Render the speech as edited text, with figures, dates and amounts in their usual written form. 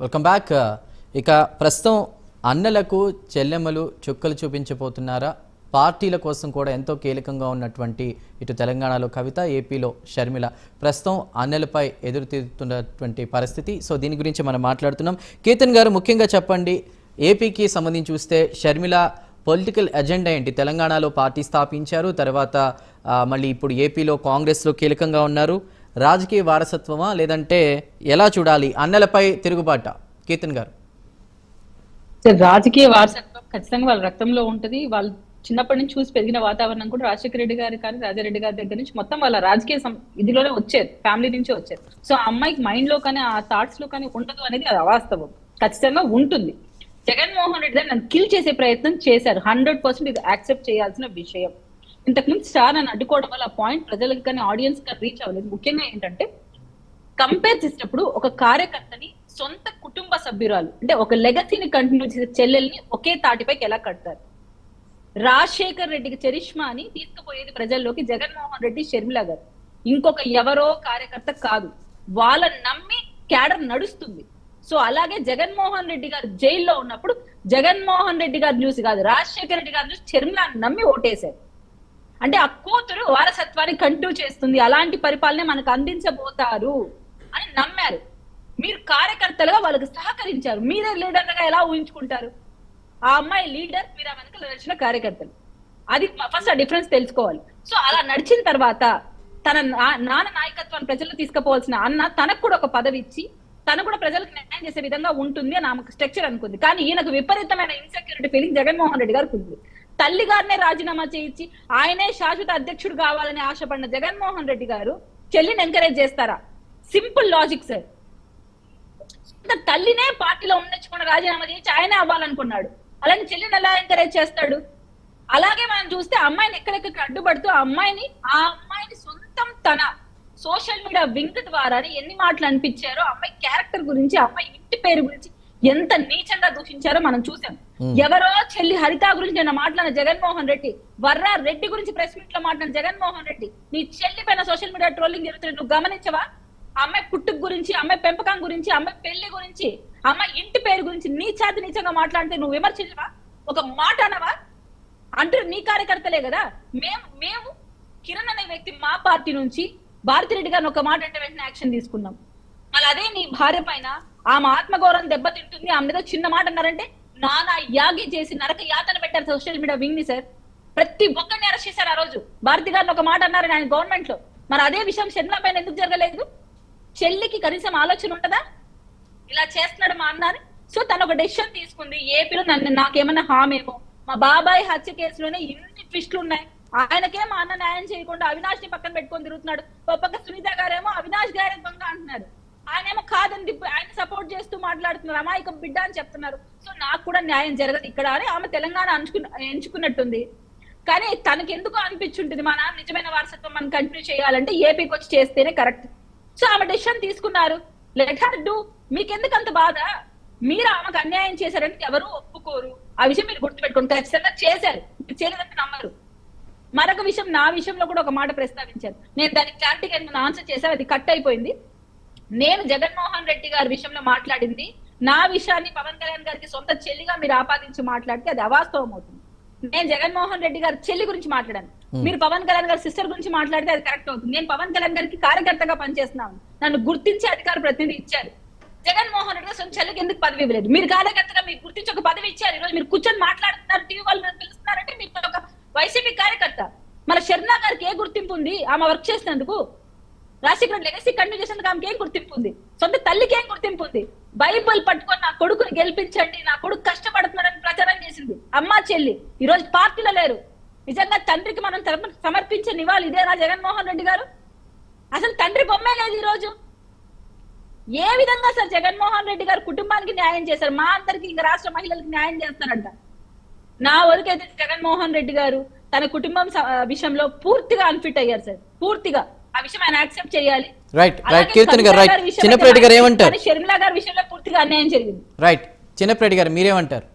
Welcome back. ఇక ప్రస్తుతం అన్నలకు చెల్లెమ్మలు చుక్కలు చూపించబోతున్నారా? పార్టీల కోసం కూడా ఎంతో కీలకంగా ఉన్నటువంటి ఇటు తెలంగాణలో కవిత, ఏపీలో షర్మిల ప్రస్తుతం అన్నలపై ఎదురు తీరుతున్నటువంటి పరిస్థితి. సో దీని గురించి మనం మాట్లాడుతున్నాం. కీర్తన్ గారు, ముఖ్యంగా చెప్పండి, ఏపీకి సంబంధించి చూస్తే షర్మిల పొలిటికల్ ఎజెండా ఏంటి? తెలంగాణలో పార్టీ స్థాపించారు, తర్వాత మళ్ళీ ఇప్పుడు ఏపీలో కాంగ్రెస్లో కీలకంగా ఉన్నారు. రాజకీయ వారసత్వమా లేదంటే ఎలా చూడాలి? అన్నలపై తిరుగుబాట? కీర్తన్ గారు, రాజకీయ వారసత్వం ఖచ్చితంగా వాళ్ళ రక్తంలో ఉంటది. వాళ్ళు చిన్నప్పటి నుంచి చూసి పెరిగిన వాతావరణం కూడా రాజశేఖర రెడ్డి గారు కానీ రాజారెడ్డి గారి దగ్గర నుంచి మొత్తం వాళ్ళ రాజకీయ ఇదిలోనే వచ్చారు, ఫ్యామిలీ నుంచి వచ్చారు. సో ఆ అమ్మాయికి మైండ్ లో కానీ ఆ థాట్స్ లో కానీ ఉండదు అనేది అది అవాస్తవం. ఖచ్చితంగా ఉంటుంది. జగన్మోహన్ రెడ్డి గారు నన్ను కిల్ చేసే ప్రయత్నం చేశారు. 100% ఇది యాక్సెప్ట్ చేయాల్సిన విషయం. ఇంతకుముందు స్టార్ అని అడ్డుకోవడం వల్ల ఆ పాయింట్ ప్రజలకు కానీ ఆడియన్స్ కానీ రీచ్ అవ్వలేదు. ముఖ్యంగా ఏంటంటే, కంపేర్ చేసేటప్పుడు ఒక కార్యకర్తని సొంత కుటుంబ సభ్యురాలు అంటే ఒక లెగసీని కంటిన్యూ చేసే చెల్లెల్ని ఒకే తాటిపైకి ఎలా కడతారు? రాజశేఖర్ రెడ్డికి చరిష్మాని తీసుకుపోయేది ప్రజల్లోకి జగన్మోహన్ రెడ్డి, షర్మిల గారు, ఇంకొక ఎవరో కార్యకర్త కాదు. వాళ్ళని నమ్మి క్యాడర్ నడుస్తుంది. సో అలాగే జగన్మోహన్ రెడ్డి గారు జైల్లో ఉన్నప్పుడు జగన్మోహన్ రెడ్డి గారు చూసి కాదు, రాజశేఖర రెడ్డి గారు చూసి షర్మిల నమ్మి ఓటేశారు. అంటే ఆ కూతురు వారసత్వాన్ని కంటిన్యూ చేస్తుంది, అలాంటి పరిపాలన మనకు అందించబోతారు అని నమ్మారు. మీరు కార్యకర్తలుగా వాళ్ళకి సహకరించారు. మీరే లీడర్లుగా ఎలా ఊహించుకుంటారు? ఆ అమ్మాయి లీడర్, మీరు ఆ వెనక నడిచిన కార్యకర్తలు. అది ఫస్ట్ ఆ డిఫరెన్స్ తెలుసుకోవాలి. సో అలా నడిచిన తర్వాత తన నాన్న నాయకత్వాన్ని ప్రజల్లో తీసుకుపోవాల్సిన అన్న తనకు కూడా ఒక పదవి ఇచ్చి తను కూడా ప్రజలకు న్యాయం చేసే విధంగా ఉంటుంది అని ఆమెకు స్ట్రక్చర్ అనుకుంది. కానీ ఈయనకు విపరీతమైన ఇన్సెక్యూరిటీ ఫీలింగ్ జగన్మోహన్ రెడ్డి గారికి ఉంది. తల్లి గారినే రాజీనామా చేయించి ఆయనే శాశ్వత అధ్యక్షుడు కావాలని ఆశపడిన జగన్మోహన్ రెడ్డి గారు చెల్లిని ఎంకరేజ్ చేస్తారా? Simple logic sir. తల్లినే పార్టీలో ఉన్నచ్చుకున్న రాజీనామా చేయించి ఆయనే అవ్వాలనుకున్నాడు. అలానే చెల్లిని ఎలా ఎంకరేజ్ చేస్తాడు? అలాగే మనం చూస్తే అమ్మాయిని ఎక్కడెక్కడ అడ్డుపడుతూ ఆ అమ్మాయిని సొంతం తన సోషల్ మీడియా వింగ్ ద్వారా ఎన్ని మాటలు అనిపించారో, అమ్మాయి క్యారెక్టర్ గురించి, అమ్మాయి ఇంటి పేరు గురించి ఎంత నీచంగా దూషించారో మనం చూసాం. ఎవరో చెల్లి హరిత గురించి నేను మాట్లాడిన జగన్మోహన్ రెడ్డి, వర్రా రెడ్డి గురించి ప్రెస్ మీట్ లో మాట్లాడిన జగన్మోహన్ రెడ్డి, నీ చెల్లి పైన సోషల్ మీడియా ట్రోలింగ్ జరుగుతుంది, నువ్వు గమనించవా? అమ్మాయి పుట్టుక గురించి, అమ్మాయి పెంపకం గురించి, అమ్మాయి పెళ్లి గురించి, అమ్మాయి ఇంటి పేరు గురించి నీచాతి నీచంగా మాట్లాడితే నువ్వు విమర్శించవా? ఒక మాట అనవా? అంటే నీ కార్యకర్తలే కదా. మేము కిరణ్ అనే వ్యక్తి మా పార్టీ నుంచి భారతిరెడ్డి గారిని ఒక మాట అంటే వెంటనే యాక్షన్ తీసుకున్నాం. మళ్ళీ అదే నీ భార్య పైన ఆమె ఆత్మగౌరవం దెబ్బతింటుంది, ఆమె మీద చిన్న మాట అన్నారంటే నానా యాగి చేసి నరక యాతన పెట్టారు సోషల్ మీడియా వింగ్ ని సార్. ప్రతి ఒక్కరిని అరెస్ట్ చేశారు ఆ రోజు. భారతి గారిని ఒక మాట అన్నారని ఆయన గవర్నమెంట్ లో. మరి అదే విషయం షర్మిల పైన ఎందుకు జరగలేదు? చెల్లికి కనీసం ఆలోచన ఉంటదా ఇలా చేస్తున్నాడు మా అన్న అని? సో తను ఒక డెసిషన్ తీసుకుంది. ఏపీలో నాకేమన్నా హామేమో, మా బాబాయ్ హత్య కేసులోనే ఇన్ని ట్విస్టులు ఉన్నాయి, ఆయనకే మా అన్న న్యాయం చేయకుండా అవినాష్ ని పక్కన పెట్టుకొని తిరుగుతున్నాడు. ఒక పక్క సునీత గారేమో అవినాష్ గారే దొంగ అంటున్నారు, ఆయనేమో కాదని ఆయన సపోర్ట్ చేస్తూ మాట్లాడుతున్నారు, అమాయకం బిడ్డ అని చెప్తున్నారు. సో నాకు కూడా న్యాయం జరగదు ఇక్కడ అని ఆమె తెలంగాణ ఎంచుకున్నట్టుంది. కానీ తనకి ఎందుకు అనిపించుంటుంది, మా నాన్న నిజమైన వారసత్వం మనం కంటిన్యూ చేయాలంటే ఏపీకి వచ్చి చేస్తేనే కరెక్ట్. సో ఆమె డెసిషన్ తీసుకున్నారు. Let her do. మీకెందుకు అంత బాధ? మీరు ఆమెకు అన్యాయం చేశారంటే ఎవరు ఒప్పుకోరు. ఆ విషయం మీరు గుర్తుపెట్టుకోండి. ఖచ్చితంగా చేశారు, చేయలేదంటే నమ్మరు. మరొక విషయం, నా విషయంలో కూడా ఒక మాట ప్రస్తావించారు. నేను దానికి క్లారిటీగా ఆన్సర్ చేశాను, అది కట్ అయిపోయింది. నేను జగన్మోహన్ రెడ్డి గారి విషయంలో మాట్లాడింది నా విషయాన్ని పవన్ కళ్యాణ్ గారికి సొంత చెల్లిగా మీరు ఆపాదించి మాట్లాడితే అది అవాస్తవం అవుతుంది. నేను జగన్మోహన్ రెడ్డి గారి చెల్లి గురించి మాట్లాడాను, మీరు పవన్ కళ్యాణ్ గారి సిస్టర్ గురించి మాట్లాడితే అది కరెక్ట్ అవుతుంది. నేను పవన్ కళ్యాణ్ గారికి కార్యకర్తగా పనిచేస్తున్నాను, నన్ను గుర్తించి అధికార ప్రతినిధి ఇచ్చారు. జగన్మోహన్ రెడ్డి గారు సొంత చెల్లికి ఎందుకు పదవి ఇవ్వలేదు? మీరు కార్యకర్తగా మీకు గుర్తించి ఒక పదవి ఇచ్చారు. ఈరోజు మీరు కూర్చొని మాట్లాడుతున్నారు, టీవీ వాళ్ళు మీరు పిలుస్తున్నారంటే మీకు ఒక వైసీపీ కార్యకర్త. మన షర్మిల గారికి ఏ గుర్తింపు ఉంది ఆమె వర్క్ చేసినందుకు? రాజశేఖర లెగసీ కంటిన్యూ చేసినందుకు ఆమెకి ఏం గుర్తింపు ఉంది? సొంత తల్లికి ఏం గుర్తింపు ఉంది? బైబుల్ పట్టుకొని నా కొడుకుని గెలిపించండి, నా కొడుకు కష్టపడుతున్నాడని ప్రచారం చేసింది అమ్మా చెల్లి. ఈ రోజు పార్టీలో లేరు. నిజంగా తండ్రికి మనం సమర్పించే నివాళి ఇదేనా జగన్మోహన్ రెడ్డి గారు? అసలు తండ్రి బొమ్మే లేదు ఈ రోజు. ఏ విధంగా సార్ జగన్మోహన్ రెడ్డి గారు కుటుంబానికి న్యాయం చేశారు? మా అందరికి ఇంకా రాష్ట్ర మహిళలకు న్యాయం చేస్తారంట. నా వరకైతే జగన్మోహన్ రెడ్డి గారు తన కుటుంబం విషయంలో పూర్తిగా అన్ఫిట్ అయ్యారు సార్, పూర్తిగా. ఆ విషయం ఆయన యాక్సెప్ట్ చేయాలి. రైట్ రైట్ కీర్తన్ గారు, రైట్. చిన్నప్రెడ్డి గారు ఏమంటారు? షర్మిల గారి విషయంలో పూర్తిగా అన్యాయం జరిగింది. రైట్. చిన్నప్రెడ్డి గారు మీరేమంటారు?